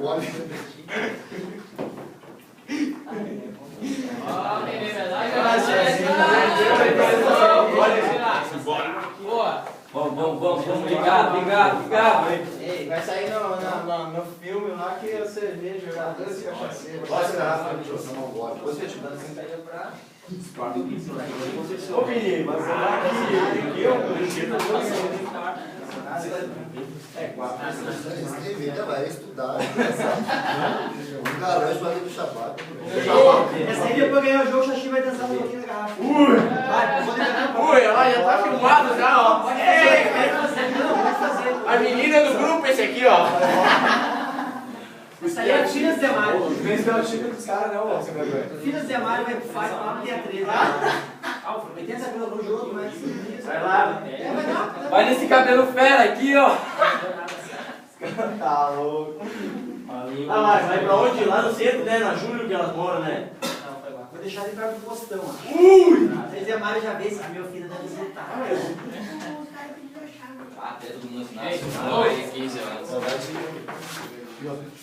gole. Vamos ligar. Ei, vai sair no filme lá que a cerveja, jogadores e cachaceiros. Vai ser rápido, deixa eu chamar um gole. Depois eu te dando Você pega pra... Ô menino, mas será que eu é 4. Escrever, né? Vai estudar. Um garante vai do Chapaco. Essa aí depois ganhar o jogo, o Xaxi vai dançar um pouquinho na garrafa. Ui, ela já tá filmado já, ó. Pode fazer. A menina do grupo, esse aqui, ó. Isso aí é filha do Zé Mário. Vem ver o time dos caras, né, ô? Filha do Zé Mário vai pro Fábio lá no dia 13. Foi 80 pila no jogo, mas... Vai lá. Vai dar. Vai nesse cabelo fera aqui, ó. Tá louco. Ah, vai pra onde? Lá no centro, né? Na Júlio que elas moram, né? Não, foi lá. Vou deixar ele perto do postão, ó. Ui! Às vezes Zé Mário já vê se meu filho deve visitar. Até todo mundo assinar.